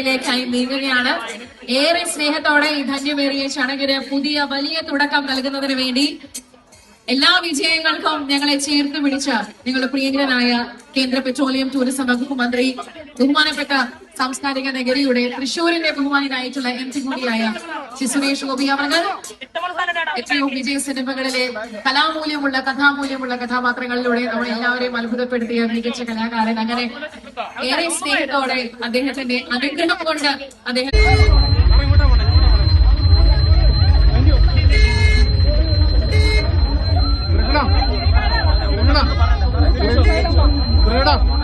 ായി നീങ്ങുകയാണ്. ഏറെ സ്നേഹത്തോടെ ഈ ധന്യമേറിയ ചടങ്ങിന് പുതിയ വലിയ തുടക്കം നൽകുന്നതിന് വേണ്ടി എല്ലാ വിജയങ്ങൾക്കും ഞങ്ങളെ ചേർത്ത് പിടിച്ച നിങ്ങളുടെ പ്രിയങ്കരനായ കേന്ദ്ര പെട്രോളിയം ടൂറിസം വകുപ്പ് മന്ത്രി, ബഹുമാനപ്പെട്ട സാംസ്കാരിക നഗരിയുടെ തൃശ്ശൂരിന്റെ ബഹുമാനായിട്ടുള്ള MP കൂടിയായ ശ്രീ സുരേഷ് ഗോപി അവർ എത്രയോ വിജയ സിനിമകളിലെ കലാമൂല്യമുള്ള കഥാമൂല്യമുള്ള കഥാപാത്രങ്ങളിലൂടെ നമ്മൾ എല്ലാവരെയും അത്ഭുതപ്പെടുത്തിയ മികച്ച കലാകാരൻ. അങ്ങനെ ഏറെ സ്നേഹത്തോടെ അദ്ദേഹത്തിന്റെ അനുഗ്രഹം കൊണ്ട് അദ്ദേഹം Breda.